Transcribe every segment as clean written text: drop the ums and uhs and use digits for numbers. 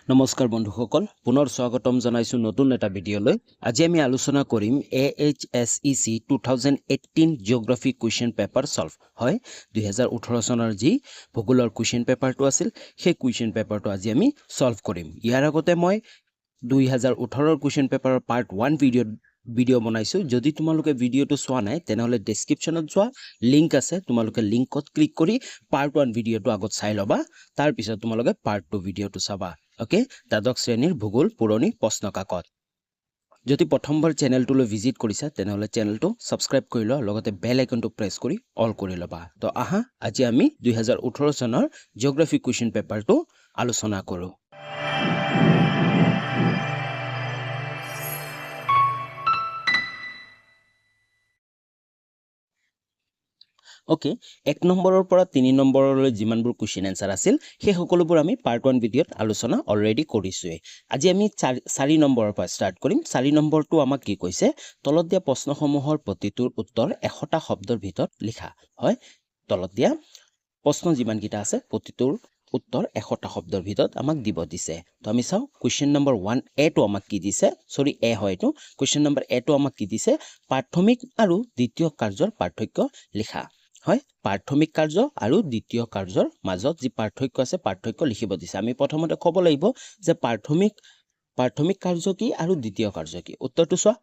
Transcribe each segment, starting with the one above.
নমস্কাৰ বন্ধুসকল পুনৰ স্বাগতম জনাইছো নতুন এটা ভিডিঅলৈ আজি আমি আলোচনা কৰিম AHSEC 2018 geography question paper solve হয় 2018 চনৰ যি ভূগোলৰ কোৱেশ্চন পেপাৰটো আছিল সেই কোৱেশ্চন পেপাৰটো আজি আমি সলভ কৰিম ইয়াৰ আগতে মই 2018 কোৱেশ্চন পেপাৰৰ পাৰ্ট 1 ভিডিঅ বনাইছো যদি তোমালোকে ভিডিঅটো চোৱা নাই তেনেহলে ডেসক্ৰিপচনত যোৱা লিংক আছে তোমালোকে লিংকত ক্লিক কৰি পাৰ্ট 1 ভিডিঅটো আগত চাই লবা তাৰ পিছত তোমালোকে পাৰ্ট 2 ভিডিঅটো চাবা ওকে দ্বাদশ শ্ৰেণীৰ ভূগোল পুৰণি প্ৰশ্ন কাকত যদি প্ৰথমবাৰ চেনেলটোলৈ ভিজিট কৰিছা তেনেহলে চেনেলটো সাবস্ক্ৰাইব কৰি লোৱা লগতে বেল আইকনটো প্ৰেছ কৰি অল কৰি লবা তো আহা আজি আমি 2018 চনৰ জিওগ্ৰাফি কোৱেশ্চন পেপাৰটো আলোচনা কৰো ওকে 1 নম্বৰৰ পৰা 3 নম্বৰলৈ যিমানবোৰ কোৱেশ্চন আনসাৰ আছিল সেই সকলোবোৰ আমি পাৰ্ট 1 ভিডিঅত আলোচনা অলৰেডি কৰিছোৱে আজি আমি 4 নম্বৰৰ পৰা স্টাৰ্ট কৰিম 4 নম্বৰটো আমাক কি কৈছে তলত দিয়া প্ৰশ্নসমূহৰ প্ৰতিটোৰ উত্তৰ 100টা শব্দৰ ভিতৰত লিখা হয় তলত দিয়া প্ৰশ্ন যিমান কিটা আছে প্ৰতিটোৰ উত্তৰ 100টা শব্দৰ ভিতৰত আমাক দিব দিছে তো আমি চাও কোৱেশ্চন নম্বৰ 1 এ টো আমাক কি দিছে সৰি এ হয় এটো কোৱেশ্চন নম্বৰ এ টো আমাক কি দিছে প্ৰাথমিক আৰু দ্বিতীয় কাৰ্যৰ পাৰ্থক্য লিখা হয় প্ৰাথমিক কাৰ্য আৰু দ্বিতীয় কাৰ্যৰ মাজত যি পাৰ্থক্য আছে পাৰ্থক্য লিখিব দিছে আমি প্ৰথমতে ক'ব লাগিব যে প্ৰাথমিক কাৰ্য কি আৰু দ্বিতীয় কাৰ্য কি উত্তৰটো চোৱা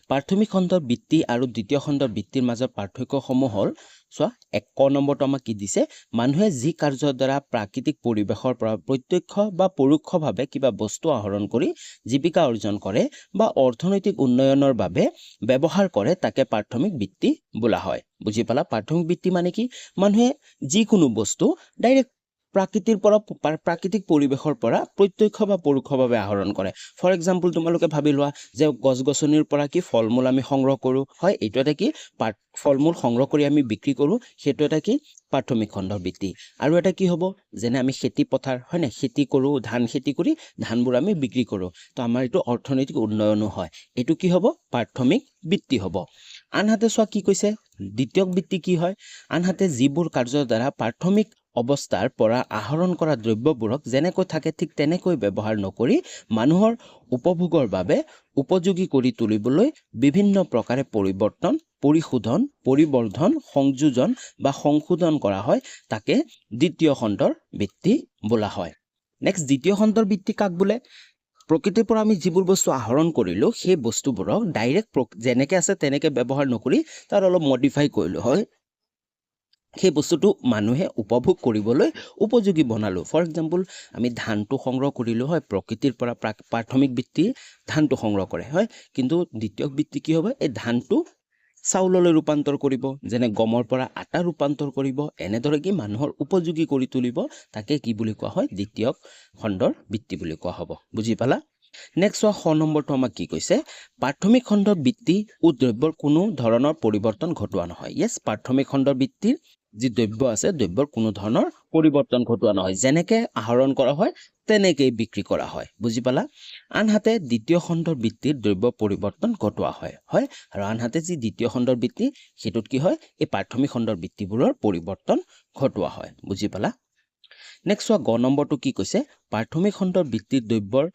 প্ৰাথমিক খণ্ডৰ বৃত্তি আৰু দ্বিতীয় খণ্ডৰ বৃত্তিৰ মাজৰ পাৰ্থক্যসমূহ হ'ল চোৱা 1 নম্বৰটো আমাক কি দিছে মানুহে যি কাৰ্যৰ দ্বাৰা প্ৰাকৃতিক পৰিবেশৰ পৰা প্ৰত্যক্ষ বা পৰোক্ষভাৱে কিবা বস্তু আহৰণ কৰি জীৱিকা অৰ্জন কৰে বা অৰ্থনৈতিক উন্নয়নৰ বাবে ব্যৱহাৰ কৰে তাকে প্ৰাথমিক বৃত্তি বোলা হয় বুজি পালা প্ৰাথমিক বৃত্তি মানে কি মানুহে যিকোনো বস্তু ডাইৰেক্ট প্ৰাকৃতিক পৰিবেশৰ পৰা প্ৰত্যক্ষ বা পৰোক্ষভাৱে আহৰণ কৰে ফৰ এক্সাম্পল তোমালোকে ভাবি লোৱা যে গছ-গছনিৰ পৰা কি ফলমূল আমি সংগ্ৰহ কৰো হয় এইটো এটা কি ফলমূল সংগ্ৰহ কৰি আমি বিক্ৰী কৰো সেইটো এটা কি প্ৰাথমিক খণ্ডৰ বৃত্তি আৰু এটা কি হ'ব যেনে আমি খেতি পথাৰ হয় না খেতি কৰো ধান খেতি কৰি ধানবোৰ আমি বিক্ৰী কৰো তো আমাৰ এইটো অৰ্থনৈতিক উন্নয়নো হয় এইটো কি হ'ব প্ৰাথমিক বৃত্তি হ'ব আনহাতে চোৱা কি কৈছে দ্বিতীয় বৃত্তি কি হয় আনহাতে যিবোৰ কাৰ্যৰ দ্বাৰা প্ৰাথমিক অৱস্থাৰ পৰা আহৰণ কৰা দ্ৰব্যবোৰক যেনেকৈ থাকে ঠিক তেনেকৈ ব্যৱহাৰ নকৰি মানুহৰ উপভোগৰ বাবে উপযোগী কৰি তুলিবলৈ বিভিন্ন প্ৰকাৰে পৰিৱৰ্তন পৰিশোধন পৰিবৰ্ধন সংযোজন বা সংশোধন কৰা হয় তাকে দ্বিতীয় খণ্ডৰ বৃত্তি বোলা হয় নেক্সট দ্বিতীয় খণ্ডৰ বৃত্তি কাক বোলে প্ৰকৃতিৰ পৰা আমি যিবোৰ বস্তু আহৰণ কৰিলো সেই বস্তুবোৰক ডাইৰেক্ট যেনেকৈ আছে তেনেকৈ ব্যৱহাৰ নকৰি তাৰ অলপ মডিফাই কৰিলো হয় সেই বস্তুটো মানুহে উপভোগ কৰিবলৈ উপযোগী বনালো ফৰ এক্সাম্পল আমি ধানটো সংগ্ৰহ কৰিলো হয় প্ৰকৃতিৰ পৰা প্ৰাথমিক বৃত্তি ধানটো সংগ্ৰহ কৰে হয় কিন্তু দ্বিতীয় বৃত্তি কি হ'ব এই ধানটো চাউললৈ ৰূপান্তৰ কৰিব যেনে গমৰ পৰা আটা ৰূপান্তৰ কৰিব এনেদৰে কি মানুহৰ উপযোগী কৰি তুলিব তাকে কি বুলি কোৱা হয় দ্বিতীয় খণ্ডৰ বৃত্তি বুলি কোৱা হ'ব বুজি পালা নেক্সট খ নম্বৰটো আমাক কি কৈছে প্ৰাথমিক খণ্ডৰ বৃত্তি দ্ৰব্যৰ কোনো ধৰণৰ পৰিৱৰ্তন ঘটোৱা নহয় ইয়েস প্ৰাথমিক খণ্ডৰ বৃত্তিৰ যি দ্ৰব্য আছে দ্ৰব্যৰ কোনো ধৰণৰ পৰিৱৰ্তন ঘটোৱা নহয় যেনেকৈ আহৰণ কৰা হয় তেনেকৈ বিক্ৰী কৰা হয় বুজি পালা আনহাতে দ্বিতীয় খণ্ডৰ বৃত্তিৰ দ্ৰব্য পৰিৱৰ্তন ঘটোৱা হয় হয় আৰু আনহাতে যি দ্বিতীয় খণ্ডৰ বৃত্তি হেতুত কি হয় এই প্ৰাথমিক খণ্ডৰ বৃত্তিবোৰৰ পৰিৱৰ্তন ঘটোৱা হয় বুজি পালা নেক্সট গ নম্বৰটো কি কৈছে প্ৰাথমিক খণ্ডৰ বৃত্তিৰ দ্ৰব্যৰ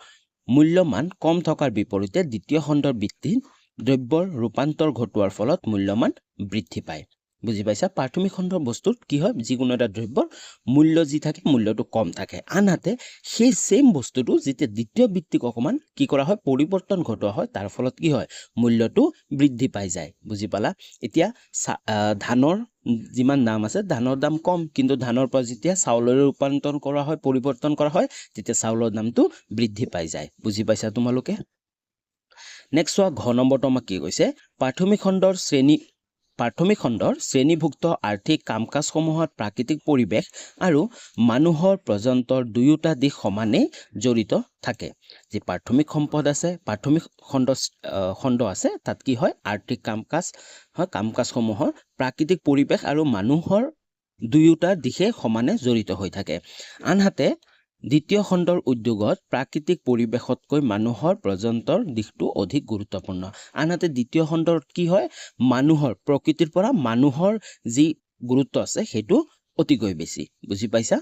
মূল্যমান কম থকাৰ বিপৰীতে দ্বিতীয় খণ্ডৰ বৃত্তিত দ্ৰব্যৰ ৰূপান্তৰ ঘটোৱাৰ ফলত মূল্যমান বৃদ্ধি পায় বুজি পাইছা প্ৰাথমিক খণ্ডৰ বস্তুত কি হয় যিকোনো এটা দ্ৰব্যৰ মূল্য যি থাকে মূল্যটো কম থাকে আনহাতে সেই সেম বস্তুটো যেতিয়া দ্বিতীয় বৃত্তিক অকমান কি কৰা হয় পৰিৱৰ্তন ঘটোৱা হয় তাৰ ফলত কি হয় মূল্যটো বৃদ্ধি পাই যায় বুজি পালা এতিয়া ধানৰ যিমান দাম আছে ধানৰ দাম কম কিন্তু ধানৰ পৰা যেতিয়া চাউললৈ ৰূপান্তৰ কৰা হয় পৰিৱৰ্তন কৰা হয় তেতিয়া চাউলৰ দামটো বৃদ্ধি পাই যায় বুজি পাইছা তোমালোকে নেক্সট ঘ নম্বৰটো আমাক কি কৈছে প্ৰাথমিক খণ্ডৰ শ্ৰেণীভুক্ত আৰ্থিক কাম-কাজসমূহত প্ৰাকৃতিক পৰিৱেশ আৰু মানুহৰ প্ৰজন্তৰ দুয়োটা দিশ সমানে জড়িত থাকে যে প্ৰাথমিক সম্পদ আছে প্ৰাথমিক খণ্ড আছে তাত কি হয় আৰ্থিক কাম-কাজসমূহৰ প্ৰাকৃতিক পৰিৱেশ আৰু মানুহৰ দুয়োটা দিশে সমানে জড়িত হৈ থাকে আনহাতে দ্বিতীয় খণ্ডৰ উদ্যোগত প্ৰাকৃতিক পৰিৱেশতকৈ মানুহৰ প্ৰজন্তৰ দিশটো অধিক গুৰুত্বপূৰ্ণ আনহাতে দ্বিতীয় খণ্ডৰ কি হয় মানুহৰ প্ৰকৃতিৰ পৰা মানুহৰ যি গুৰুত্ব আছে সেইটো অতিকৈ বেছি বুজি পাইছা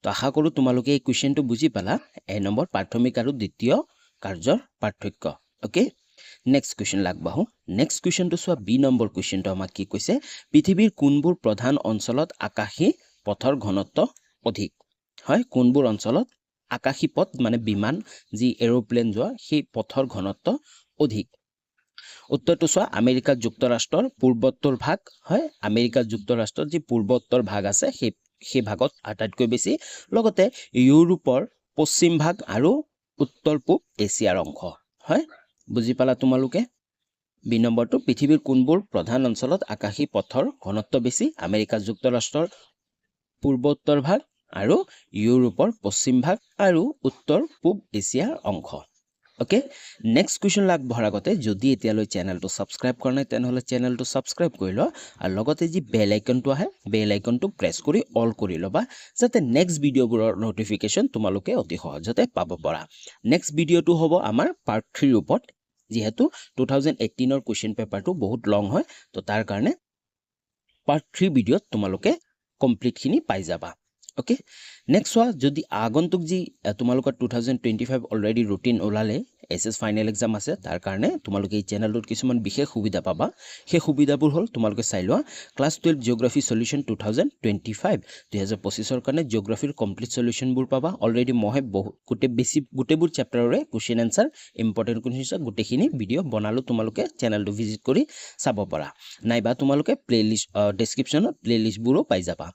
তো আশা কৰোঁ তোমালোকে এই কুৱেশ্যনটো বুজি পালা এ নম্বৰ প্ৰাথমিক আৰু দ্বিতীয় কাৰ্যৰ পাৰ্থক্য ওকে নেক্সট কুৱেশ্যন লাগবাহো নেক্সট কুৱেশ্যনটো চোৱা বি নম্বৰ কুৱেশ্যনটো আমাক কি কৈছে পৃথিৱীৰ কোনবোৰ প্ৰধান অঞ্চলত আকাশী পথৰ ঘনত্ব অধিক হয় কোনবোৰ অঞ্চলত আকাশী পথ মানে বিমান যি এৰোপ্লেন যোৱা সেই পথৰ ঘনত্ব অধিক উত্তৰটো চোৱা আমেৰিকা যুক্তৰাষ্ট্ৰৰ পূৰ্বোত্তৰ ভাগ হয় আমেৰিকা যুক্তৰাষ্ট্ৰৰ যি পূৰ্বোত্তৰ ভাগ আছে সেই ভাগত আটাইতকৈ বেছি লগতে ইউৰোপৰ পশ্চিম ভাগ আৰু উত্তৰ পূব এছিয়াৰ অংশ হয় বুজি পালা তোমালোকে বি নম্বৰটো পৃথিৱীৰ কোনবোৰ প্ৰধান অঞ্চলত আকাশী পথৰ ঘনত্ব বেছি আমেৰিকা যুক্তৰাষ্ট্ৰৰ পূৰ্বোত্তৰ ভাগ আৰু ইউৰোপৰ পশ্চিম ভাগ আৰু উত্তৰ পূব এছিয়াৰ অংশ ওকে নেক্সট কুৱেশ্যন আগবঢ়াৰ আগতে যদি এতিয়ালৈ চেনেলটো ছাবস্ক্ৰাইব কৰা নাই তেনেহ'লে চেনেলটো ছাবস্ক্ৰাইব কৰি লোৱা আৰু লগতে যি বেল আইকনটো আহে বেল আইকনটো প্ৰেছ কৰি অল কৰি ল'বা যাতে নেক্সট ভিডিঅ'বোৰৰ নটিফিকেশ্যন তোমালোকে অতি সহজতে পাব পৰা নেক্সট ভিডিঅ'টো হ'ব আমাৰ পাৰ্ট 3 ৰ ওপৰত যেহেতু 2018ৰ কুৱেশ্যন পেপাৰটো বহুত লং হয় তো তাৰ কাৰণে পাৰ্ট 3 ভিডিঅ'ত তোমালোকে কমপ্লিটখিনি পাই যাবা ওকে নেক্সট চোৱা যদি আগন্তুক যি তোমালোকৰ 2025 অলৰেডি ৰুটিন ওলালে এছএছ ফাইনেল এক্সাম আছে তাৰ কাৰণে তোমালোকে এই চেনেলটোত কিছুমান বিশেষ সুবিধা পাবা সেই সুবিধাবোৰ হ'ল তোমালোকে চাই লোৱা ক্লাছ 12 জিঅ'গ্ৰাফি সলিউশ্যন 2025 2025ৰ কাৰণে জিঅ'গ্ৰাফিৰ কমপ্লিট সলিউশ্যনবোৰ পাবা অলৰেডি মই গোটেইবোৰ চেপ্টাৰৰে কুৱেশ্যন এনসাৰ ইম্পৰ্টেণ্ট কুৱেশ্যন গোটেইখিনি ভিডিঅ' বনালো তোমালোকে চেনেলটো ভিজিট কৰি চাব পাৰা নাইবা তোমালোকে প্লেলিষ্ট ডেছক্ৰিপশ্যনত প্লেলিষ্টবোৰো পাই যাবা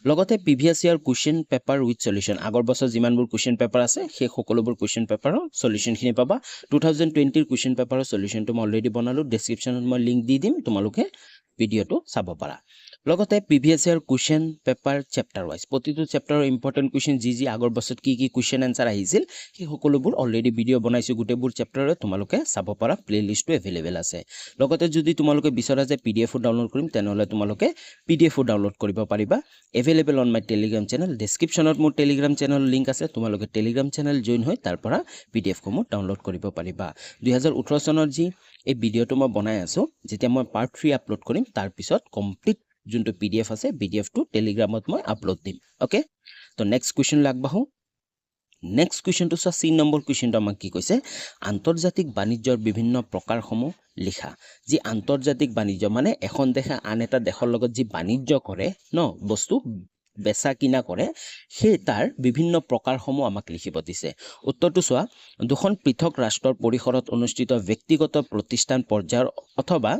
লগতে previous year question paper with solution আগৰ বছৰ যিমানবোৰ কুৱেশ্যন পেপাৰ আছে সেই সকলোবোৰ কুৱেশ্যন পেপাৰৰ সলিউশ্যনখিনি পাবা 2020ৰ কুৱেশ্যন পেপাৰৰ সলিউশ্যনটো মই অলৰেডি বনালো ডেছক্ৰিপশ্যনত মই লিংক দি দিম তোমালোকে ভিডিঅ'টো চাব পাৰা লগতে previous year question paper chapter wise প্ৰতিটো চেপ্টাৰৰ ইম্পৰ্টেণ্ট কুৱেশ্যন যি আগৰ বছৰত কি কুৱেশ্যন এনসাৰ আহিছিল সেই সকলোবোৰ অলৰেডি ভিডিঅ' বনাইছো গোটেইবোৰ চেপ্টাৰৰে তোমালোকে চাব পাৰা প্লেলিষ্টটো এভেইলেবল আছে লগতে যদি তোমালোকে বিচৰা যে পিডিএফও ডাউনলোড কৰিম তেনেহ'লে তোমালোকে পিডিএফও ডাউনলোড কৰিব পাৰিবা available on my Telegram channel ডেছক্ৰিপশ্যনত মোৰ টেলিগ্ৰাম চেনেলৰ লিংক আছে তোমালোকে টেলিগ্ৰাম চেনেল জইন হৈ তাৰ পৰা পিডিএফসমূহ ডাউনলোড কৰিব পাৰিবা 2018 চনৰ যি এই ভিডিঅ'টো মই বনাই আছো যেতিয়া মই পাৰ্ট 3 আপলোড কৰিম তাৰ পিছত কমপ্লিট যোনটো পিডিএফ আছে পিডিএফটো টেলিগ্ৰামত মই আপলোড দিম ওকে তো নেক্সট কুৱেশ্যন লাগবাহো নেক্সট কুৱেশ্যনটো চোৱা 3 নম্বৰ কুৱেশ্যনটো আমাক কি কৈছে আন্তৰ্জাতিক বাণিজ্যৰ বিভিন্ন প্ৰকাৰসমূহ লিখা যি আন্তৰ্জাতিক বাণিজ্য মানে এখন দেশে আন এটা দেশৰ লগত যি বাণিজ্য কৰে ন বস্তু বেচা কিনা কৰে সেই তাৰ বিভিন্ন প্ৰকাৰসমূহ আমাক লিখিব দিছে উত্তৰটো চোৱা দুখন পৃথক ৰাষ্ট্ৰৰ পৰিসৰত অনুষ্ঠিত ব্যক্তিগত প্ৰতিষ্ঠান পৰ্যায়ৰ অথবা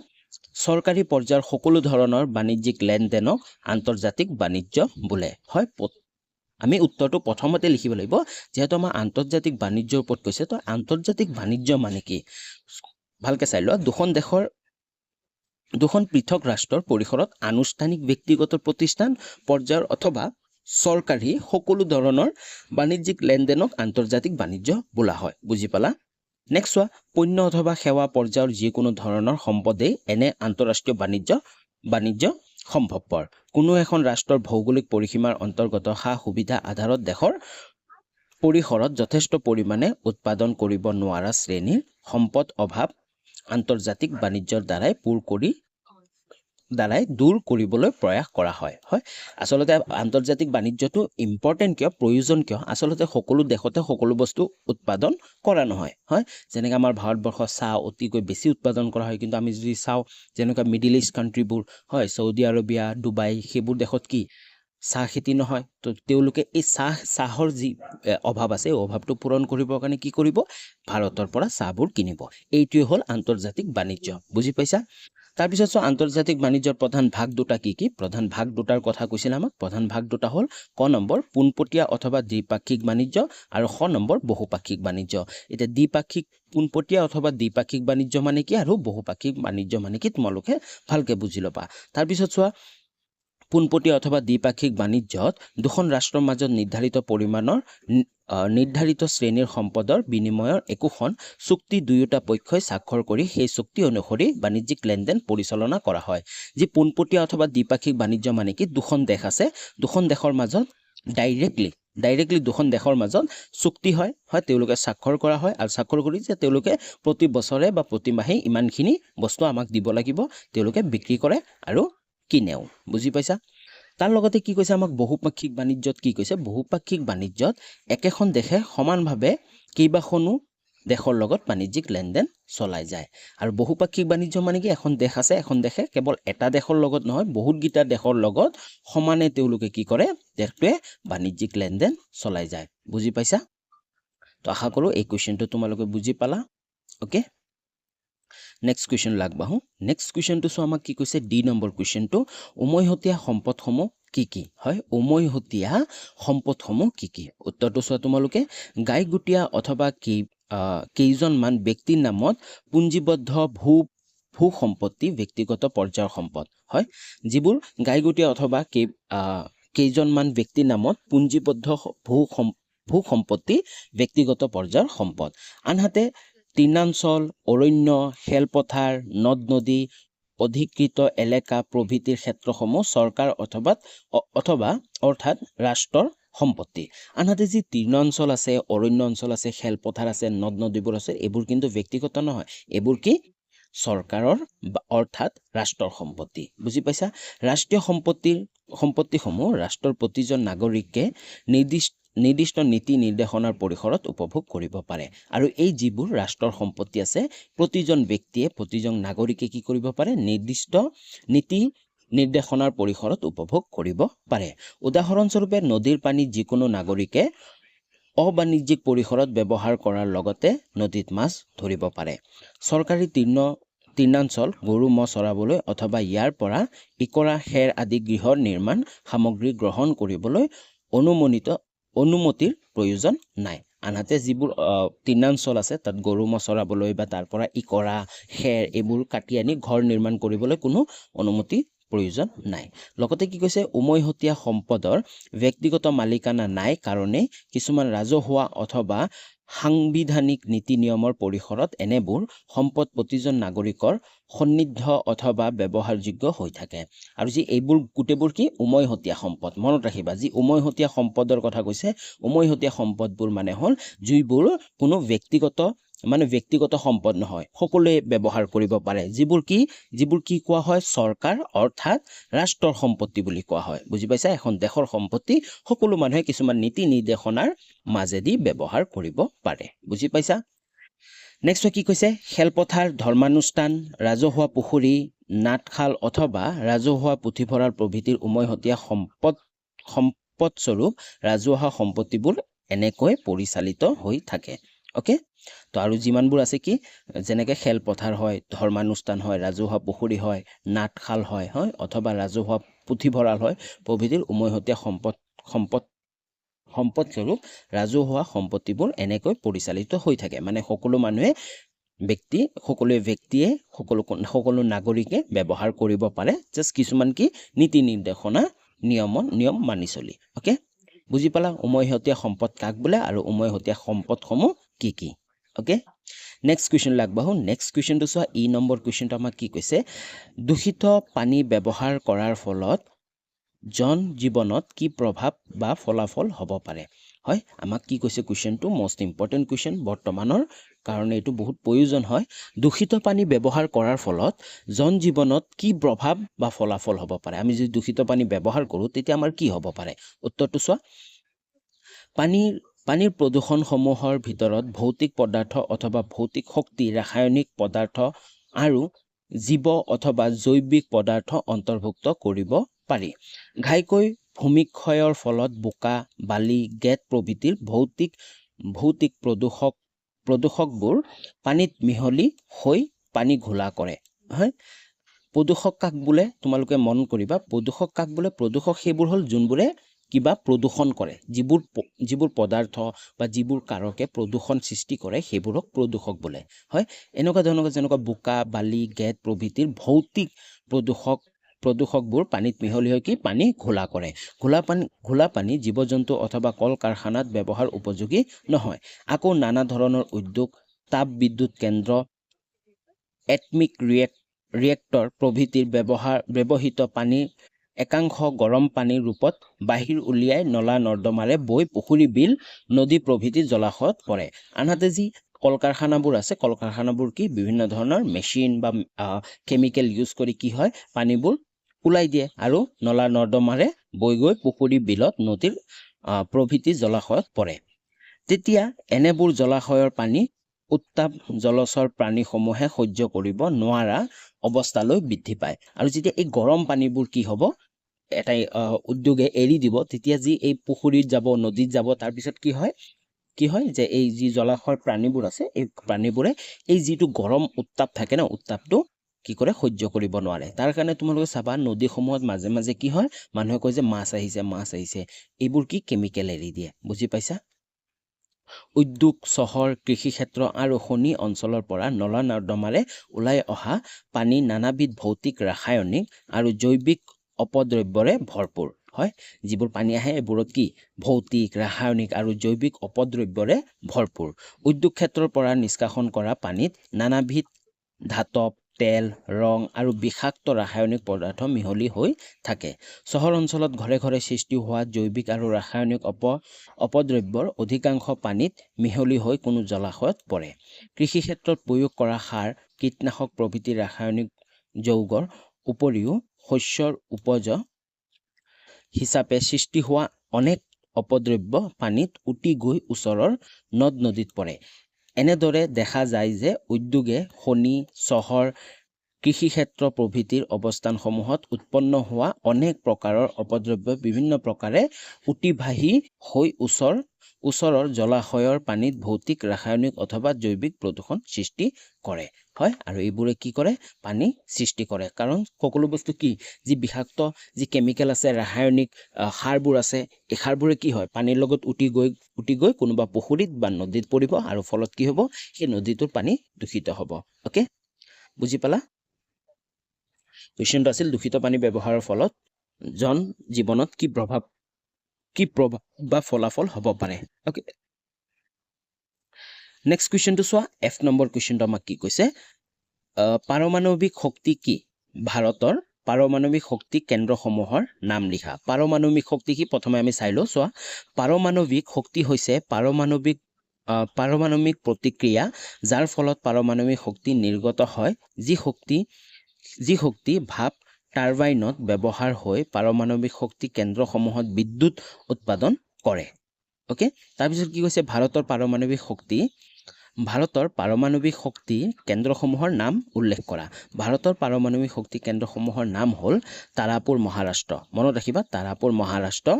চৰকাৰী পৰ্যায়ৰ সকলো ধৰণৰ বাণিজ্যিক লেনদেনক আন্তৰ্জাতিক বাণিজ্য বোলে হয় আমি উত্তৰটো প্ৰথমতে লিখিব লাগিব যেহেতু আমাৰ আন্তৰ্জাতিক বাণিজ্যৰ ওপৰত কৈছে তো আন্তৰ্জাতিক বাণিজ্য মানে কি ভালকে চাই লোৱা দুখন পৃথক ৰাষ্ট্ৰৰ পৰিসৰত আনুষ্ঠানিক ব্যক্তিগত প্ৰতিষ্ঠান পৰ্যায়ৰ অথবা চৰকাৰী সকলো ধৰণৰ বাণিজ্যিক লেনদেনক আন্তৰ্জাতিক বাণিজ্য বোলা হয় বুজি পালা নেক্সট চোৱা পণ্য অথবা সেৱা পৰ্যায়ৰ যিকোনো ধৰণৰ সম্পদেই এনে আন্তঃৰাষ্ট্ৰীয় বাণিজ্য সম্ভৱপৰ কোনো এখন ৰাষ্ট্ৰৰ ভৌগোলিক পৰিসীমাৰ অন্তৰ্গত সা সুবিধা আধাৰত দেশৰ পৰিসৰত যথেষ্ট পৰিমাণে উৎপাদন কৰিব নোৱাৰা শ্ৰেণীৰ সম্পদ অভাৱ আন্তৰ্জাতিক বাণিজ্যৰ দ্বাৰাই দূৰ কৰিবলৈ প্ৰয়াস কৰা হয় আচলতে আন্তৰ্জাতিক বাণিজ্যটো ইম্পৰ্টেণ্ট কিয় প্ৰয়োজন কিয় আচলতে সকলো দেশতে সকলো বস্তু উৎপাদন কৰা নহয় হয় যেনেকৈ আমাৰ ভাৰতবৰ্ষৰ চাহ অতিকৈ বেছি উৎপাদন কৰা হয় কিন্তু আমি যদি চাওঁ যেনেকুৱা মিডিল ইষ্ট কাণ্ট্ৰিবোৰ হয় চৌদি আৰবিয়া ডুবাই সেইবোৰ দেশত কি চাহ খেতি নহয় তো তেওঁলোকে এই চাহৰ যি অভাৱ আছে এই অভাৱটো পূৰণ কৰিবৰ কাৰণে কি কৰিব ভাৰতৰ পৰা চাহবোৰ কিনিব এইটোৱে হ'ল আন্তৰ্জাতিক বাণিজ্য বুজি পাইছা তাৰপিছত চোৱা আন্তৰ্জাতিক বাণিজ্যৰ প্ৰধান ভাগ দুটা কি প্ৰধান ভাগ দুটাৰ কথা কৈছিল আমাক প্ৰধান ভাগ দুটা হ'ল ক নম্বৰ পোনপটীয়া অথবা দ্বিপাক্ষিক বাণিজ্য আৰু খ নম্বৰ বহুপাক্ষিক বাণিজ্য এতিয়া দ্বিপাক্ষিক পোনপটীয়া অথবা দ্বিপাক্ষিক বাণিজ্য মানে কি আৰু বহুপাক্ষিক বাণিজ্য মানে কি তোমালোকে ভালকে বুজি ল'বা তাৰপিছত চোৱা পোনপটীয়া অথবা দ্বিপাক্ষিক বাণিজ্যত দুখন ৰাষ্ট্ৰৰ মাজত নিৰ্ধাৰিত পৰিমাণৰ নিৰ্ধাৰিত শ্ৰেণীৰ সম্পদৰ বিনিময়ৰ একোখন চুক্তি দুয়োটা পক্ষই স্বাক্ষৰ কৰি সেই চুক্তি অনুসৰি বাণিজ্যিক লেনদেন পৰিচালনা কৰা হয় যি পোনপটীয়া অথবা দ্বিপাক্ষিক বাণিজ্য মানে কি দুখন দেশ আছে দুখন দেশৰ মাজত ডাইৰেক্টলি দুখন দেশৰ মাজত চুক্তি হয় তেওঁলোকে স্বাক্ষৰ কৰা হয় আৰু স্বাক্ষৰ কৰি যে তেওঁলোকে প্ৰতি বছৰে বা প্ৰতি মাহে ইমানখিনি বস্তু আমাক দিব লাগিব তেওঁলোকে বিক্ৰী কৰে আৰু কিনেও বুজি পাইছা তাৰ লগতে কি কৈছে আমাক বহুপাক্ষিক বাণিজ্যত কি কৈছে বহুপাক্ষিক বাণিজ্যত একেখন দেশে সমানভাৱে কেইবাখনো দেশৰ লগত বাণিজ্যিক লেনদেন চলাই যায় আৰু বহুপাক্ষিক বাণিজ্য মানে কি এখন দেশ আছে এখন দেশে কেৱল এটা দেশৰ লগত নহয় বহুতকেইটা দেশৰ লগত সমানে তেওঁলোকে কি কৰে দেশটোৱে বাণিজ্যিক লেনদেন চলাই যায় বুজি পাইছা তো আশা কৰো এই কোৱেশ্চনটো তোমালোকে বুজি পালা ওকে নেক্সট কোৱেশ্চন লাগবাহো নেক্সট কোৱেশ্চনটো সো আমাক কি কৈছে ডি নম্বৰ কোৱেশ্চনটো উমৈহতীয়া সম্পদসমূহ কি কি হয় উমৈহতীয়া সম্পদসমূহ কি কি উত্তৰটো চোৱা তোমালোকে গাইগুটীয়া অথবা কেইজনমান ব্যক্তিৰ নামত পুঞ্জীবদ্ধ ভূ সম্পত্তি ব্যক্তিগত পৰ্যায়ৰ সম্পদ হয় যিবোৰ গাইগুটীয়া অথবা কেইজনমান ব্যক্তিৰ নামত পুঞ্জীবদ্ধ ভূ সম্পত্তি ব্যক্তিগত পৰ্যায়ৰ সম্পদ আনহাতে তৃণাঞ্চল অৰণ্য খেলপথাৰ নদ নদী অধিকৃত এলেকা প্ৰভৃতিৰ ক্ষেত্ৰসমূহ চৰকাৰ অথবা অৰ্থাৎ ৰাষ্ট্ৰৰ সম্পত্তি আনহাতে যি তৃণাঞ্চল আছে অৰণ্য অঞ্চল আছে খেলপথাৰ আছে নদ নদীবোৰ আছে এইবোৰ কিন্তু ব্যক্তিগত নহয় এইবোৰ কি চৰকাৰৰ অৰ্থাৎ ৰাষ্ট্ৰৰ সম্পত্তি বুজি পাইছা ৰাষ্ট্ৰীয় সম্পত্তিসমূহ ৰাষ্ট্ৰৰ প্ৰতিজন নাগৰিকে নিৰ্দিষ্ট নীতি নিৰ্দেশনাৰ পৰিসৰত উপভোগ কৰিব পাৰে আৰু এই যিবোৰ ৰাষ্ট্ৰৰ সম্পত্তি আছে প্ৰতিজন ব্যক্তিয়ে প্ৰতিজন নাগৰিকে কি কৰিব পাৰে নিৰ্দিষ্ট নীতি নিৰ্দেশনাৰ পৰিসৰত উপভোগ কৰিব পাৰে উদাহৰণস্বৰূপে নদীৰ পানী যিকোনো নাগৰিকে অবাণিজ্যিক পৰিসৰত ব্যৱহাৰ কৰাৰ লগতে নদীত মাছ ধৰিব পাৰে চৰকাৰী তৃণাঞ্চল গৰু ম'হ চৰাবলৈ অথবা ইয়াৰ পৰা ইকৰা খেৰ আদি গৃহৰ নিৰ্মাণ সামগ্ৰী গ্ৰহণ কৰিবলৈ অনুমতিৰ প্ৰয়োজন নাই আনহাতে যিবোৰ তৃণাঞ্চল আছে তাত গৰু ম'হ চৰাবলৈ বা তাৰ পৰা ইকৰা খেৰ এইবোৰ কাটি আনি ঘৰ নিৰ্মাণ কৰিবলৈ কোনো অনুমতি প্ৰয়োজন নাই লগতে কি কৈছে উমৈহতীয়া সম্পদৰ ব্যক্তিগত মালিকানা নাই কাৰণে কিছুমান ৰাজহুৱা অথবা সাংবিধানিক নীতি নিয়মৰ পৰিসৰত এনেবোৰ সম্পদ প্ৰতিজন নাগৰিকৰ সন্নিধ অথবা ব্যৱহাৰযোগ্য হৈ থাকে আৰু যি এইবোৰ গোটেইবোৰ কি উমৈহতীয়া সম্পদ মনত ৰাখিবা যি উমৈহতীয়া সম্পদৰ কথা কৈছে উমৈহতীয়া সম্পদবোৰ মানে হ'ল যিবোৰ কোনো ব্যক্তিগত সম্পদ নহয় সকলোৱে ব্যৱহাৰ কৰিব পাৰে যিবোৰ কি কোৱা হয় চৰকাৰ অৰ্থাৎ ৰাষ্ট্ৰৰ সম্পত্তি বুলি কোৱা হয় বুজি পাইছা এখন দেশৰ সম্পত্তি সকলো মানুহে কিছুমান নীতি নিৰ্দেশনাৰ মাজেদি ব্যৱহাৰ কৰিব পাৰে বুজি পাইছা নেক্সট কি কৈছে খেলপথাৰ ধৰ্মানুষ্ঠান ৰাজহুৱা পুখুৰী নাটখাল অথবা ৰাজহুৱা পুথিভঁৰাল প্ৰভৃতিৰ উমৈহতীয়া সম্পদস্বৰূপ ৰাজহুৱা সম্পত্তিবোৰ এনেকৈ পৰিচালিত হৈ থাকে ওকে তো আৰু যিমানবোৰ আছে কি যেনেকৈ খেলপথাৰ হয় ধৰ্মানুষ্ঠান হয় ৰাজহুৱা পুখুৰী হয় নাটখাল হয় অথবা ৰাজহুৱা পুথিভঁৰাল হয় প্ৰভৃতিৰ উমৈহতীয়া সম্পদস্বৰূপ ৰাজহুৱা সম্পত্তিবোৰ এনেকৈ পৰিচালিত হৈ থাকে মানে সকলো নাগৰিকে ব্যৱহাৰ কৰিব পাৰে জাষ্ট কিছুমান কি নীতি নিৰ্দেশনা নিয়ম মানি চলি ওকে বুজি পালা উমৈহতীয়া সম্পদ কাক বোলে আৰু উমৈহতীয়া সম্পদসমূহ কি কি ওকে নেক্সট কুৱেশ্যন লাগবাহো নেক্সট কুৱেশ্যনটো চোৱা ই নম্বৰ কুৱেশ্যনটো আমাক কি কৈছে দূষিত পানী ব্যৱহাৰ কৰাৰ ফলত জনজীৱনত কি প্ৰভাৱ বা ফলাফল হ'ব পাৰে হয় আমাক কি কৈছে কুৱেশ্যনটো মষ্ট ইম্পৰ্টেণ্ট কুৱেশ্যন বৰ্তমানৰ কাৰণে এইটো বহুত প্ৰয়োজন হয় দূষিত পানী ব্যৱহাৰ কৰাৰ ফলত জনজীৱনত কি প্ৰভাৱ বা ফলাফল হ'ব পাৰে আমি যদি দূষিত পানী ব্যৱহাৰ কৰোঁ তেতিয়া আমাৰ কি হ'ব পাৰে উত্তৰটো চোৱা পানীৰ প্ৰদূষণসমূহৰ ভিতৰত ভৌতিক পদাৰ্থ অথবা ভৌতিক শক্তি ৰাসায়নিক পদাৰ্থ আৰু জীৱ অথবা জৈৱিক পদাৰ্থ অন্তৰ্ভুক্ত কৰিব পাৰি ঘাইকৈ ভূমিক্ষয়ৰ ফলত বোকা বালি গেদ প্ৰভৃতিৰ ভৌতিক প্ৰদূষকবোৰ পানীত মিহলি হৈ পানী ঘোলা কৰে হয় প্ৰদূষক কাক বোলে তোমালোকে মন কৰিবা প্ৰদূষক কাক বোলে প্ৰদূষক সেইবোৰ হ'ল যোনবোৰে কিবা প্ৰদূষণ কৰে যিবোৰ পদাৰ্থ বা যিবোৰ কাৰকে প্ৰদূষণ সৃষ্টি কৰে সেইবোৰক প্ৰদূষক বোলে হয় এনেকুৱা ধৰণৰ যেনেকুৱা বোকা বালি গেদ প্ৰভৃতিৰ ভৌতিক প্ৰদূষকবোৰ পানীত মিহলি হৈ কি পানী ঘোলা কৰে ঘোলা পানী জীৱ জন্তু অথবা কল কাৰখানাত ব্যৱহাৰ উপযোগী নহয় আকৌ নানা ধৰণৰ উদ্যোগ তাপ বিদ্যুৎ কেন্দ্ৰ এটমিক ৰিয়েক্টৰ প্ৰভৃতিৰ ব্যৱহৃত পানীৰ একাংশ গৰম পানীৰ ৰূপত বাহিৰ উলিয়াই নলা নৰ্দমাৰে বৈ পুখুৰী বিল নদী প্ৰভৃতি জলাশয়ত পৰে আনহাতে যি কল কাৰখানাবোৰ আছে কল কাৰখানাবোৰ কি বিভিন্ন ধৰণৰ মেচিন বা কেমিকেল ইউজ কৰি কি হয় পানীবোৰ ওলাই দিয়ে আৰু নলা নৰ্দমাৰে বৈ গৈ পুখুৰী বিলত নদীৰ প্ৰভৃতি জলাশয়ত পৰে তেতিয়া এনেবোৰ জলাশয়ৰ পানী উত্তাপ জলচৰ প্ৰাণীসমূহে সহ্য কৰিব নোৱাৰা অৱস্থালৈ বৃদ্ধি পায় আৰু যেতিয়া এই গৰম পানীবোৰ কি হ'ব এটাই উদ্যোগে এৰি দিব তেতিয়া যি এই পুখুৰীত যাব নদীত যাব তাৰপিছত কি হয় যে এই যি জলাশয়ৰ প্ৰাণীবোৰ আছে এই প্ৰাণীবোৰে এই যিটো গৰম উত্তাপ থাকে না উত্তাপটো কি কৰে সহ্য কৰিব নোৱাৰে তাৰ কাৰণে তোমালোকে চাবা নদীসমূহত মাজে মাজে কি হয় মানুহে কয় যে মাছ আহিছে এইবোৰ কি কেমিকেল এৰি দিয়ে বুজি পাইছা উদ্যোগ চহৰ কৃষি ক্ষেত্ৰ আৰু খনি অঞ্চলৰ পৰা নলা নৰ্দমাৰে ওলাই অহা পানী নানাবিধ ভৌতিক ৰাসায়নিক আৰু জৈৱিক অপদ্ৰব্যৰে ভৰপূৰ হয় যিবোৰ পানী আহে এইবোৰত কি ভৌতিক ৰাসায়নিক আৰু জৈৱিক অপদ্ৰব্যৰে ভৰপূৰ উদ্যোগ ক্ষেত্ৰৰ পৰা নিষ্কাশন কৰা পানীত নানাবিধ ধাতৱ তেল ৰং আৰু বিষাক্ত ৰাসায়নিক পদাৰ্থ মিহলি হৈ থাকে চহৰ অঞ্চলত ঘৰে ঘৰে সৃষ্টি হোৱা জৈৱিক আৰু ৰাসায়নিক অপদ্ৰব্যৰ অধিকাংশ পানীত মিহলি হৈ কোনো জলাশয়ত পৰে কৃষি ক্ষেত্ৰত প্ৰয়োগ কৰা সাৰ কীটনাশক প্ৰভৃতি ৰাসায়নিক যৌগৰ উপৰিও শস্যৰ উপজ হিচাপে সৃষ্টি হোৱা অনেক অপদ্ৰব্য পানীত উটি গৈ ওচৰৰ নদ নদীত পৰে এনেদৰে দেখা যায় যে উদ্যোগে খনি চহৰ কৃষি ক্ষেত্ৰ প্ৰভৃতিৰ অৱস্থানসমূহত উৎপন্ন হোৱা অনেক প্ৰকাৰৰ অপদ্ৰব্য বিভিন্ন প্ৰকাৰে উটি ভাহি হৈ ওচৰৰ জলাশয়ৰ পানীত ভৌতিক ৰাসায়নিক অথবা জৈৱিক প্ৰদূষণ সৃষ্টি কৰে হয় আৰু এইবোৰে কি কৰে পানী সৃষ্টি কৰে কাৰণ সকলো বস্তু কি যি বিষাক্ত যি কেমিকেল আছে ৰাসায়নিক সাৰবোৰ আছে এই সাৰবোৰে কি হয় পানীৰ লগত উটি গৈ কোনোবা পুখুৰীত বা নদীত পৰিব আৰু ফলত কি হ'ব সেই নদীটোৰ পানী দূষিত হ'ব ওকে বুজি পালা কুৱেশ্যনটো আছিল দূষিত পানী ব্যৱহাৰৰ ফলত জন জীৱনত কি প্ৰভাৱ বা ফলাফল হ'ব পাৰে ওকে নেক্সট কুৱেশ্যনটো চোৱা এফ নম্বৰ কুৱেশ্যনটো আমাক কি কৈছে পাৰমাণৱিক শক্তি কি ভাৰতৰ পাৰমাণৱিক শক্তি কেন্দ্ৰসমূহৰ নাম লিখা পাৰমাণৱিক শক্তি কি প্ৰথমে আমি চাই লওঁ চোৱা পাৰমাণৱিক শক্তি হৈছে পাৰমাণৱিক প্ৰতিক্ৰিয়া যাৰ ফলত পাৰমাণৱিক শক্তি নিৰ্গত হয় যি শক্তি ভাপ টাৰবাইনত ব্যৱহাৰ হৈ পাৰমাণৱিক শক্তি কেন্দ্ৰসমূহত বিদ্যুৎ উৎপাদন কৰে ওকে তাৰপিছত কি কৈছে ভাৰতৰ পাৰমাণৱিক শক্তি কেন্দ্ৰসমূহৰ নাম উল্লেখ কৰা ভাৰতৰ পাৰমাণৱিক শক্তি কেন্দ্ৰসমূহৰ নাম হ'ল তাৰাপুৰ মহাৰাষ্ট্ৰ মনত ৰাখিবা তাৰাপুৰ মহাৰাষ্ট্ৰ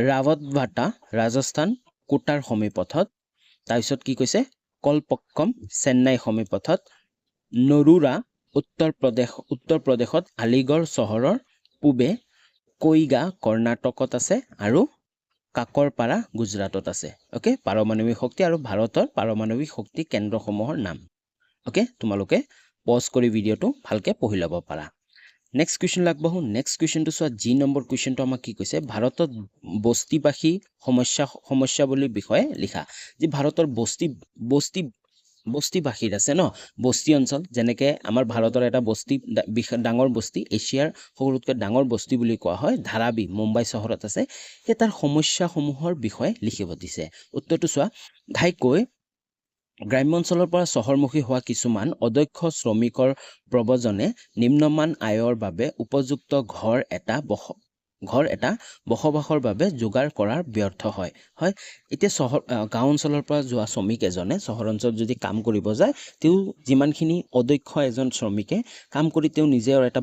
ৰাৱতভাটা ৰাজস্থান কোটাৰ সমীপথত তাৰপিছত কি কৈছে কলপক্কম চেন্নাই সমীপথত নৰুৰা উত্তৰ প্ৰদেশত আলিগড় চহৰৰ পূবে কৈগা কৰ্ণাটকত আছে আৰু কাকৰপাৰা গুজৰাটত আছে ওকে পাৰমাণৱিক শক্তি আৰু ভাৰতৰ পাৰমাণৱিক শক্তি কেন্দ্ৰসমূহৰ নাম ওকে তোমালোকে পজ কৰি ভিডিঅ'টো ভালকে পঢ়ি ল'ব পাৰা নেক্সট কুৱেশ্যন আগবাঢ়ো নেক্সট কুৱেশ্যনটো চোৱা জি নম্বৰ কুৱেশ্যনটো আমাক কি কৈছে ভাৰতত বস্তিবাসী সমস্যা বুলি বিষয়ে লিখা যি ভাৰতৰ বস্তিবাসীৰ আছে ন বস্তি অঞ্চল যেনেকৈ আমাৰ ভাৰতৰ এটা ডাঙৰ বস্তি এছিয়াৰ সকলোতকৈ ডাঙৰ বস্তি বুলি কোৱা হয় ধাৰাবী মুম্বাই চহৰত আছে সেই তাৰ সমস্যাসমূহৰ বিষয়ে লিখিব দিছে উত্তৰটো চোৱা ঘাইকৈ গ্ৰাম্য অঞ্চলৰ পৰা চহৰমুখী হোৱা কিছুমান অদক্ষ শ্ৰমিকৰ প্ৰব্ৰজনে নিম্নমান আয়ৰ বাবে উপযুক্ত ঘৰ এটা বসবাসৰ বাবে যোগাৰ কৰাৰ ব্যৰ্থ হয় এতিয়া গাঁও অঞ্চলৰ পৰা যোৱা শ্ৰমিক এজনে চহৰ অঞ্চলত যদি কাম কৰিব যায় তেওঁ যিমানখিনি অদক্ষ এজন শ্ৰমিকে কাম কৰি তেওঁ নিজৰ এটা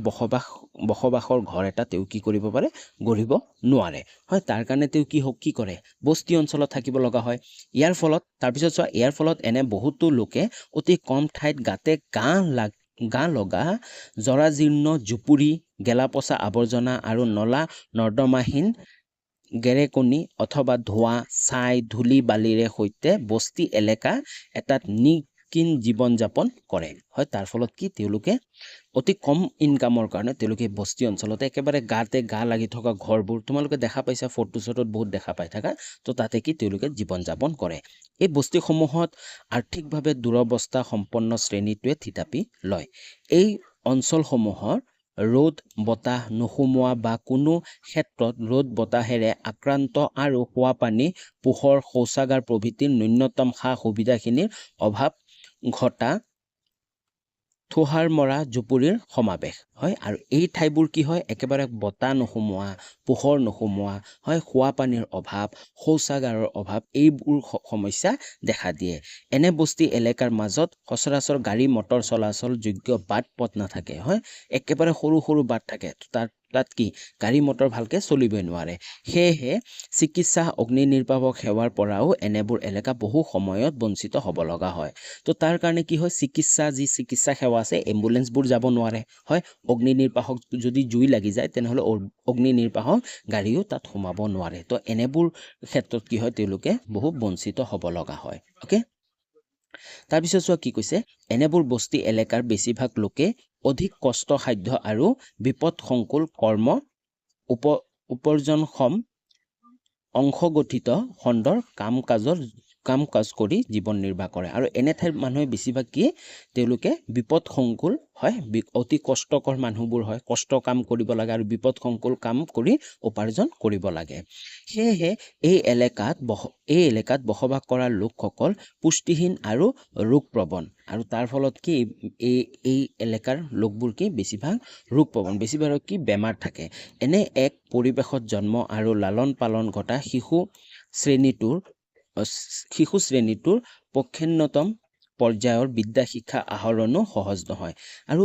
বসবাসৰ ঘৰ এটা তেওঁ কি কৰিব পাৰে গঢ়িব নোৱাৰে হয় তাৰ কাৰণে তেওঁ কি কৰে বস্তি অঞ্চলত থাকিব লগা হয় ইয়াৰ ফলত এনে বহুতো লোকে অতি কম ঠাইত গাতে গা লগা জৰাজীৰ্ণ জুপুৰি গেলাপচা আৱৰ্জনা আৰু নলা নৰ্দমাহীন গেৰেকনি অথবা ধোঁৱা ছাই ধূলি বালিৰে সৈতে বস্তি এলেকা এটাত নিকিন জীৱন যাপন কৰে হয় তাৰ ফলত কি তেওঁলোকে অতি কম ইনকামৰ কাৰণে তেওঁলোকে বস্তি অঞ্চলতে একেবাৰে গা লাগি থকা ঘৰবোৰ তোমালোকে দেখা পাইছা ফটোত বহুত দেখা পাই থাকা তো তাতে কি তেওঁলোকে জীৱন যাপন কৰে এই বস্তিসমূহত আৰ্থিকভাৱে দুৰৱস্থা সম্পন্ন শ্ৰেণীটোৱে থিতাপি লয় এই অঞ্চলসমূহৰ ৰ'দ বতাহ নুসুমোৱা বা কোনো ক্ষেত্ৰত ৰ'দ বতাহেৰে আক্ৰান্ত আৰু খোৱা পানী পোহৰ শৌচাগাৰ প্ৰভৃতিৰ ন্যূনতম সা সুবিধাখিনিৰ অভাৱ ঘটা থোহাৰ মৰা জুপুৰিৰ সমাৱেশ হয় আৰু এই ঠাইবোৰ কি হয় একেবাৰে বতাহ নোসোমোৱা পোহৰ নোসোমোৱা হয় খোৱা পানীৰ অভাৱ শৌচাগাৰৰ অভাৱ এইবোৰ সমস্যা দেখা দিয়ে এনে বস্তি এলেকাৰ মাজত সচৰাচৰ গাড়ী মটৰ চলাচল যোগ্য বাট পথ নাথাকে হয় একেবাৰে সৰু সৰু বাট থাকে তাত কি গাড়ী মটৰ ভালকে চলিবই নোৱাৰে সেয়েহে চিকিৎসা অগ্নি নিৰ্বাপক সেৱাৰ পৰাও এনেবোৰ এলেকা বহু সময়ত বঞ্চিত হ'ব লগা হয় তো তাৰ কাৰণে কি হয় চিকিৎসা সেৱা আছে এম্বুলেন্সবোৰ যাব নোৱাৰে হয় অগ্নি নিৰ্বাপক যদি জুই লাগি যায় তেনেহলে অগ্নি নিৰ্বাপক গাড়ীও তাত সোমাব নোৱাৰে তো এনেবোৰ ক্ষেত্ৰত কি হয় তেওঁলোকে বহু বঞ্চিত হ'ব লগা হয় ওকে তাৰপিছত চোৱা কি কৈছে এনেবোৰ বস্তি এলেকাৰ বেছিভাগ লোকে অধিক কষ্টসাধ্য আৰু বিপদসংকুল কৰ্ম উপাৰ্জনক্ষম অংশগঠিত খণ্ডৰ কাম কাজ কৰি জীৱন নিৰ্বাহ কৰে আৰু এনে ঠাইৰ মানুহে বেছিভাগ কি তেওঁলোকে বিপদসংকুল হয় অতি কষ্টকৰ মানুহবোৰ হয় কষ্ট কাম কৰিব লাগে আৰু বিপদসংকুল কাম কৰি উপাৰ্জন কৰিব লাগে সেয়েহে এই এলেকাত বসবাস কৰা লোকসকল পুষ্টিহীন আৰু ৰোগপ্ৰৱণ আৰু তাৰ ফলত কি এই এলেকাৰ লোকবোৰ কি বেছিভাগ ৰোগপ্ৰৱণ বেছিভাগ কি বেমাৰ থাকে এনে এক পৰিৱেশত জন্ম আৰু লালন পালন ঘটা শিশু শ্ৰেণীটোৰ পক্ষেন্যতম পৰ্যায়ৰ বিদ্যা শিক্ষা আহৰণো সহজ নহয় আৰু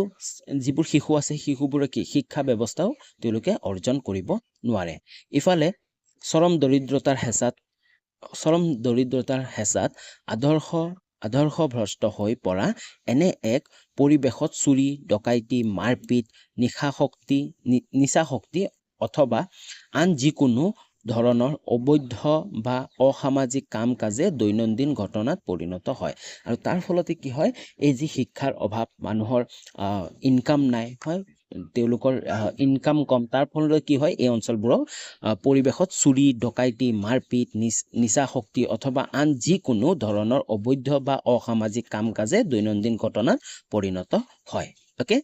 যিবোৰ শিশু আছে শিশুবোৰে কি শিক্ষা ব্যৱস্থাও তেওঁলোকে অৰ্জন কৰিব নোৱাৰে ইফালে চৰম দৰিদ্ৰতাৰ হেঁচাত আদৰ্শভ্ৰষ্ট হৈ পৰা এনে এক পৰিৱেশত চুৰি ডকাইতি মাৰপিট নিচাশক্তি অথবা আন যিকোনো ধৰণৰ অবৈধ বা অসামাজিক কাম কাজে দৈনন্দিন ঘটনাত পৰিণত হয় আৰু তাৰ ফলতে কি হয় এই যি শিক্ষাৰ অভাৱ মানুহৰ ইনকাম নাই হয় তেওঁলোকৰ ইনকাম কম তাৰ ফলত কি হয় এই অঞ্চলবোৰৰ পৰিৱেশত চুৰি ডকাইতি মাৰপিট নিচাশক্তি অথবা আন যিকোনো ধৰণৰ অবৈধ বা অসামাজিক কাম কাজে দৈনন্দিন ঘটনাত পৰিণত হয় ওকে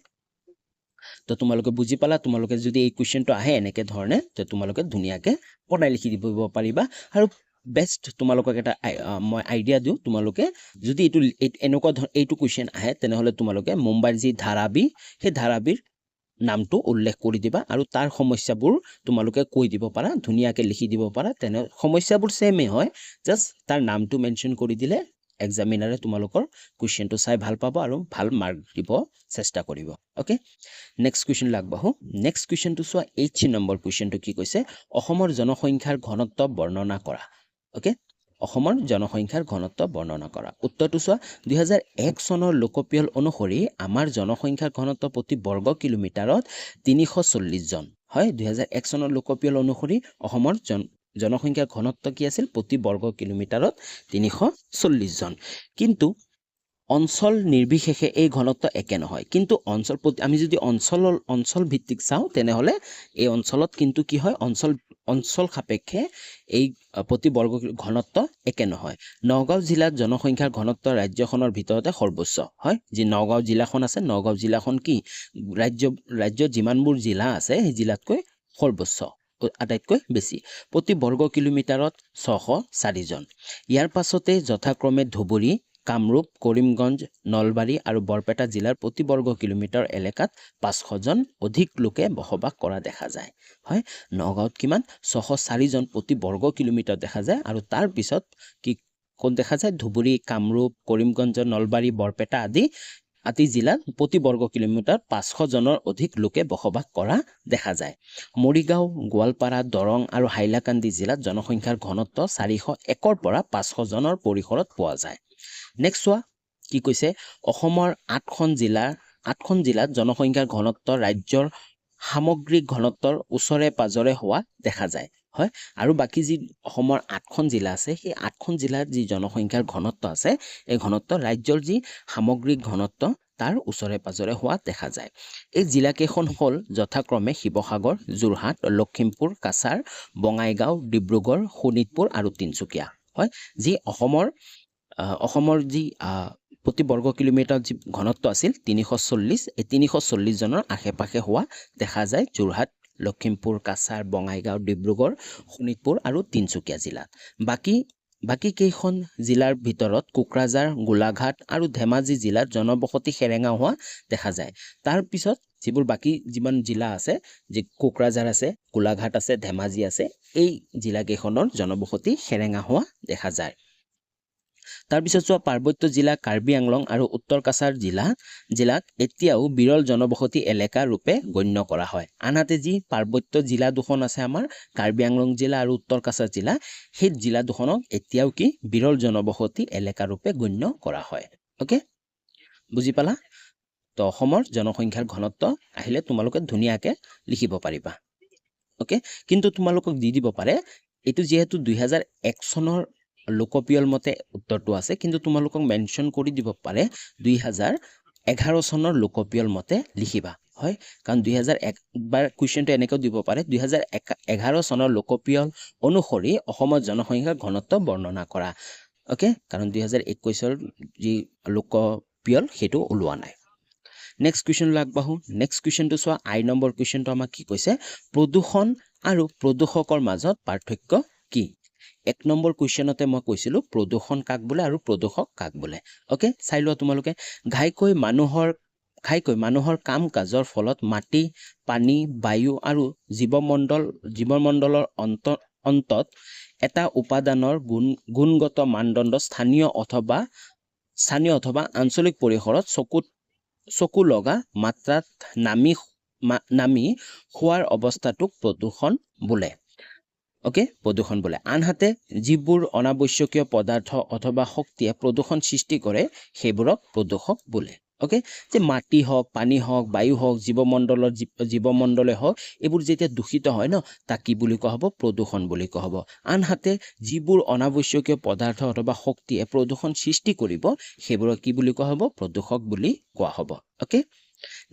তো তোমালোকে বুজি পালা তোমালোকে যদি এই কুৱেশ্যনটো আহে এনেকে ধৰণে তো তোমালোকে ধুনীয়াকে পঢ়াই লিখি দিব পাৰিবা আৰু বেষ্ট তোমালোকক এটা মই আইডিয়া দিওঁ তোমালোকে যদি এনেকুৱা এইটো কুৱেশ্যন আহে তেনেহলে তোমালোকে মুম্বাইৰ যি ধাৰাবি সেই ধাৰাবিৰ নামটো উল্লেখ কৰি দিবা আৰু তাৰ সমস্যাবোৰ তোমালোকে কৈ দিব পাৰা ধুনীয়াকে লিখি দিব পাৰা তেনে সমস্যাবোৰ সেমে হয় জাস্ট তাৰ নামটো মেনশন কৰি দিলে এক্সামিনাৰে তোমালোকৰ কুৱেশ্যনটো চাই ভাল পাব আৰু ভাল মাৰ্ক দিব চেষ্টা কৰিব ওকে নেক্সট কুৱেশ্যন আগবাঢ়ো নেক্সট কুৱেশ্যনটো চোৱা 8 নম্বৰ কুৱেশ্যনটো কি কৈছে অসমৰ জনসংখ্যাৰ ঘনত্ব বৰ্ণনা কৰা ওকে অসমৰ জনসংখ্যাৰ ঘনত্ব বৰ্ণনা কৰা উত্তৰটো চোৱা 2001 চনৰ লোকপিয়ল অনুসৰি আমাৰ জনসংখ্যাৰ ঘনত্ব প্ৰতি বৰ্গ কিলোমিটাৰত 340 জন হয় 2001 চনৰ লোকপিয়ল অনুসৰি অসমৰ জনসংখ্যাৰ ঘনত্ব কি আছিল প্ৰতি বৰ্গ কিলোমিটাৰত 340 জন কিন্তু অঞ্চল নিৰ্বিশেষে এই ঘনত্ব একে নহয় কিন্তু আমি যদি অঞ্চল ভিত্তিক চাওঁ তেনেহলে এই অঞ্চলত কিন্তু কি হয় অঞ্চল সাপেক্ষে এই প্ৰতি বৰ্গ ঘনত্ব একে নহয় নগাঁও জিলাত জনসংখ্যাৰ ঘনত্ব ৰাজ্যখনৰ ভিতৰতে সৰ্বোচ্চ হয় যি নগাঁও জিলাখন আছে নগাঁও জিলাখন কি ৰাজ্যৰ যিমানবোৰ জিলা আছে সেই জিলাতকৈ সৰ্বোচ্চ আটাইতকৈ বেছি প্ৰতি বৰ্গ কিলোমিটাৰত 604 জন ইয়াৰ পাছতে যথাক্ৰমে ধুবুৰী কামৰূপ কৰিমগঞ্জ নলবাৰী আৰু বৰপেটা জিলাৰ প্ৰতি বৰ্গ কিলোমিটাৰ এলেকাত 500 জন অধিক লোকে বসবাস কৰা দেখা যায় হয় নগাঁৱত কিমান 604 জন প্ৰতি বৰ্গ কিলোমিটাৰ দেখা যায় আৰু তাৰ পিছত কি কোন দেখা যায় ধুবুৰী কামৰূপ কৰিমগঞ্জ নলবাৰী বৰপেটা আদি জিলাত প্ৰতি বৰ্গ কিলোমিটাৰ 500 জনৰ অধিক লোকে বসবাস কৰা দেখা যায় মৰিগাঁও গোৱালপাৰা দৰং আৰু হাইলাকান্দি জিলাত জনসংখ্যাৰ ঘনত্ব 401ৰ পৰা 500 জনৰ পৰিসৰত পোৱা যায় নেক্সট চোৱা কি কৈছে অসমৰ 8খন জিলাত জনসংখ্যাৰ ঘনত্ব ৰাজ্যৰ সামগ্ৰিক ঘনত্বৰ ওচৰে পাজৰে হোৱা দেখা যায় হয় আৰু বাকি যি অসমৰ 8খন জিলা আছে সেই 8খন জিলাৰ যি জনসংখ্যাৰ ঘনত্ব আছে এই ঘনত্ব ৰাজ্যৰ যি সামগ্ৰিক ঘনত্ব তাৰ ওচৰে পাজৰে হোৱা দেখা যায় এই জিলাকেইখন হ'ল যথাক্ৰমে শিৱসাগৰ যোৰহাট লখিমপুৰ কাছাৰ বঙাইগাঁও ডিব্ৰুগড় শোণিতপুৰ আৰু তিনচুকীয়া হয় যি অসমৰ যি প্ৰতি বৰ্গ কিলোমিটাৰ যি ঘনত্ব আছিল 340 এই 340 জনৰ আশে-পাশে হোৱা দেখা যায় যোৰহাট লখিমপুৰ কাছাৰ বঙাইগাঁও ডিব্ৰুগড় শোণিতপুৰ আৰু তিনচুকীয়া জিলাত বাকি বাকী কেইখন জিলাৰ ভিতৰত কোকৰাঝাৰ গোলাঘাট আৰু ধেমাজি জিলাত জনবসতি সেৰেঙা হোৱা দেখা যায় তাৰ পিছত যিবোৰ বাকী যিমান জিলা আছে যে কোকৰাঝাৰ আছে গোলাঘাট আছে ধেমাজি আছে এই জিলা কেইখনৰ জনবসতি সেৰেঙা হোৱা দেখা যায় তাৰ পিছত চোৱা পাৰ্বত্য জিলা কাৰ্বি আংলং আৰু উত্তৰ কাছাৰ জিলাক এতিয়াও বিৰল জনবসতি এলেকা ৰূপে গণ্য কৰা হয় আনহাতে যি পাৰ্বত্য জিলা দুখন আছে আমাৰ কাৰ্বি আংলং জিলা আৰু উত্তৰ কাছাৰ জিলা সেই জিলা দুখনক এতিয়াও কি বিৰল জনবসতি এলেকা ৰূপে গণ্য কৰা হয় ওকে বুজি পালা তো অসমৰ জনসংখ্যাৰ ঘনত্ব আহিলে তোমালোকে ধুনীয়াকে লিখিব পাৰিবা ওকে কিন্তু তোমালোকক দি দিব পাৰে এটো যেহেতু 2001 চনৰ লোকপিয়ল মতে উত্তৰটো আছে কিন্তু তোমালোকক মেনশন কৰি দিব পাৰে 2011 চনৰ লোকপিয়ল মতে লিখিবা হয় কাৰণ 2001 বাৰ কোৱেশ্চনটো এনেকৈ দিব পাৰে 2011 চনৰ লোকপিয়ল অনুসৰি অসমৰ জনসংখ্যাৰ ঘনত্ব বৰ্ণনা কৰা ওকে কাৰণ 2021 ৰ যি লোকপিয়ল হেতু ওলোৱা নাই নেক্সট কোৱেশ্চন লাগবাহু নেক্সট কোৱেশ্চনটো চোৱা আই নম্বৰ কোৱেশ্চনটো আমাক কি কৈছে প্ৰদূষণ আৰু প্ৰদূষকৰ মাজত পাৰ্থক্য কি এক নম্বৰ কোৱেশ্চনতে মই কৈছিলো প্ৰদূষণ কাক বোলে আৰু প্ৰদূষক কাক বোলে ওকে চাই লোৱা তোমালোকে ঘাইকৈ মানুহৰ কাম কাজৰ ফলত মাটি পানী বায়ু আৰু জীৱমণ্ডলৰ অন্তত এটা উপাদানৰ গুণগত মানদণ্ড স্থানীয় অথবা আঞ্চলিক পৰিসৰত চকু লগা মাত্ৰাত নামি হোৱাৰ অৱস্থাটোক প্ৰদূষণ বোলে ওকে প্ৰদূষণ বোলে আনহাতে যিবোৰ অনাৱশ্যকীয় পদাৰ্থ অথবা শক্তিয়ে প্ৰদূষণ সৃষ্টি কৰে সেইবোৰক প্ৰদূষক বোলে ওকে যে মাটি হওক পানী হওক বায়ু হওক জীৱমণ্ডলে হওক এইবোৰ যেতিয়া দূষিত হয় ন তাক কি বুলি কোৱা হ'ব প্ৰদূষণ বুলি কোৱা হ'ব আনহাতে যিবোৰ অনাৱশ্যকীয় পদাৰ্থ অথবা শক্তিয়ে প্ৰদূষণ সৃষ্টি কৰিব সেইবোৰক কি বুলি কোৱা হ'ব প্ৰদূষক বুলি কোৱা হ'ব ওকে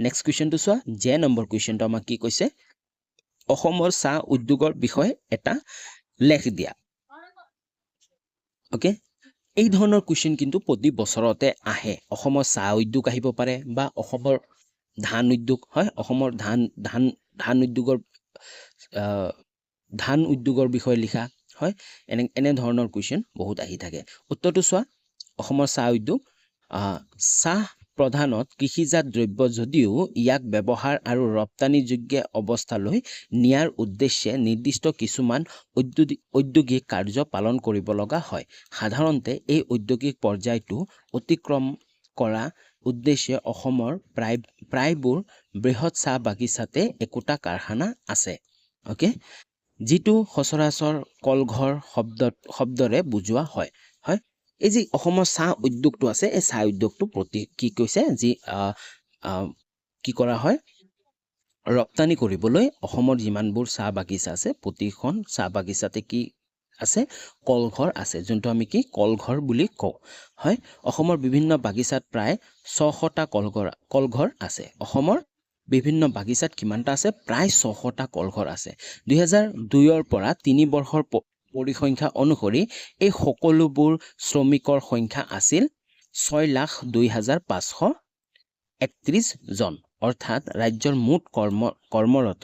নেক্সট কোৱেশ্চনটো চোৱা জে নম্বৰ কোৱেশ্চনটো আমাক কি কৈছে অসমৰ চাহ উদ্যোগৰ বিষয়ে এটা লেখ দিয়া ওকে এই ধৰণৰ কোৱেশ্চন কিন্তু প্ৰতি বছৰতে আহে অসমৰ চাহ উদ্যোগ আহিব পাৰে বা অসমৰ ধান উদ্যোগ হয় অসমৰ ধান উদ্যোগৰ বিষয়ে লিখা হয় এনে ধৰণৰ কোৱেশ্চন বহুত আহি থাকে উত্তৰটো চোৱা অসমৰ চাহ উদ্যোগ চাহ প্ৰধানত কৃষিজাত দ্ৰব্য যদিও ইয়াক ব্যৱহাৰ আৰু ৰপ্তানিযোগ্য অৱস্থালৈ নিয়াৰ উদ্দেশ্যে নিৰ্দিষ্ট কিছুমান ঔদ্যোগিক কাৰ্য পালন কৰিব লগা হয় সাধাৰণতে এই ঔদ্যোগিক পৰ্যায়টো অতিক্ৰম কৰা উদ্দেশ্যে অসমৰ প্ৰায়বোৰ বৃহৎ চাহ বাগিচাতে একোটা কাৰখানা আছে ওকে যিটো সচৰাচৰ কলঘৰ শব্দৰে বুজোৱা হয় হয় এই যে অসমৰ চাহ উদ্যোগটো আছে এই চাহ উদ্যোগটো প্ৰতি কি কৈছে যি কি কৰা হয় ৰপ্তানি কৰিবলৈ অসমৰ যিমানবোৰ চাহ বাগিচা আছে প্ৰতিখন চাহ বাগিচাতে কি আছে কলঘৰ আছে যোনটো আমি কি কলঘৰ বুলি কওঁ হয় অসমৰ বিভিন্ন বাগিচাত প্ৰায় 600টা কলঘৰ আছে অসমৰ বিভিন্ন বাগিচাত কিমানটা আছে প্ৰায় 600টা কলঘৰ আছে 2002 পৰা 3 বৰ্ষৰ পৰিসংখ্যা অনুসৰি এই সকলোবোৰ শ্ৰমিকৰ সংখ্যা আছিল 6,02,531 জন অৰ্থাৎ ৰাজ্যৰ মুঠ কৰ্মৰত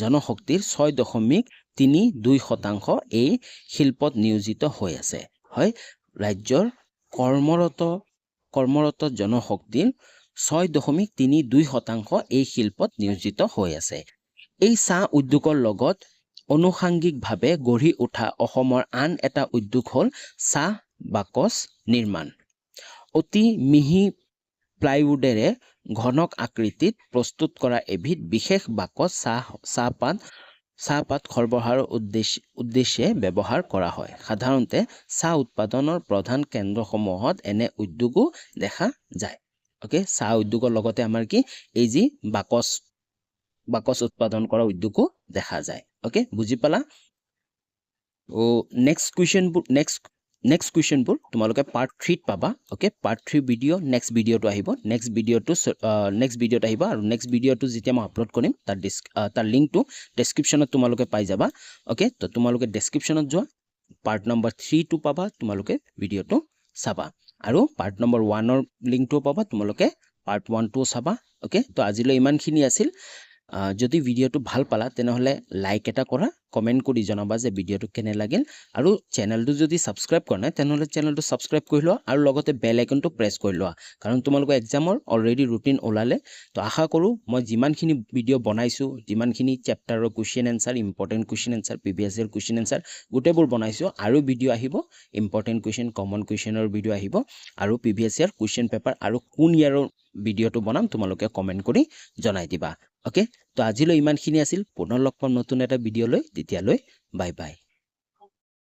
জনশক্তিৰ 6.32% এই শিল্পত নিয়োজিত হৈ আছে হয় ৰাজ্যৰ কৰ্মৰত জনশক্তিৰ 6.32% এই শিল্পত নিয়োজিত হৈ আছে এই চাহ উদ্যোগৰ লগত অনুসাংগিকভাৱে গঢ়ি উঠা অসমৰ আন এটা উদ্যোগ হ'ল চাহ বাকচ নিৰ্মাণ অতি মিহি প্লাইউডেৰে ঘনক আকৃতিত প্ৰস্তুত কৰা এবিধ বিশেষ বাকচ চাহপাত সৰবৰাহৰ উদ্দেশ্যে ব্যৱহাৰ কৰা হয় সাধাৰণতে চাহ উৎপাদনৰ প্ৰধান কেন্দ্ৰসমূহত এনে উদ্যোগো দেখা যায় ওকে চাহ উদ্যোগৰ লগতে আমাৰ কি এই যি বাকচ উৎপাদন কৰা উদ্যোগো দেখা যায় ওকে বুজি পালা ও নেক্সট কুৱেশ্যনবোৰ তোমালোকে পাৰ্ট 3 পাবা ওকে পাৰ্ট 3 ভিডিঅ' নেক্সট ভিডিঅ'টো আহিব নেক্সট ভিডিঅ'ত আহিব আৰু নেক্সট ভিডিঅ'টো যেতিয়া মই আপলোড কৰিম তাৰ লিংকটো ডেছক্ৰিপশ্যনত তোমালোকে পাই যাবা ওকে তো তোমালোকে ডেছক্ৰিপশ্যনত যোৱা পাৰ্ট নম্বৰ 3 টো পাবা তোমালোকে ভিডিঅ'টো চাবা আৰু পাৰ্ট নম্বৰ 1 ৰ লিংকটো পাবা তোমালোকে পাৰ্ট 1 টো চাবা ওকে তো আজিলৈ ইমানখিনি আছিল যদি ভিডিঅ'টো ভাল পালা তেনেহ'লে লাইক এটা কৰা কমেণ্ট কৰি জনাবা যে ভিডিঅ'টো কেনে লাগিল আৰু চেনেলটো যদি ছাবস্ক্ৰাইব কৰা নাই তেনেহ'লে চেনেলটো ছাবস্ক্ৰাইব কৰি লোৱা আৰু লগতে বেল আইকনটো প্ৰেছ কৰি লোৱা কাৰণ তোমালোকৰ এক্সামৰ অলৰেডি ৰুটিন ওলালে তো আশা কৰোঁ মই যিমানখিনি ভিডিঅ' বনাইছোঁ যিমানখিনি চেপ্টাৰৰ question answer important question answer previous year question answer গোটেইবোৰ বনাইছোঁ আৰু ভিডিঅ' আহিব ইম্পৰ্টেণ্ট কুৱেশ্যন কমন কুৱেশ্যনৰ ভিডিঅ' আহিব আৰু প্ৰিভিয়াছ ইয়েৰ কুৱেশ্যন পেপাৰ আৰু কোন ইয়াৰৰ ভিডিঅ'টো বনাম তোমালোকে কমেণ্ট কৰি জনাই দিবা অ'কে তো আজিলৈ ইমানখিনি আছিল পুনৰ লগ পাম নতুন এটা ভিডিঅ' লৈ তেতিয়ালৈ বাই বাই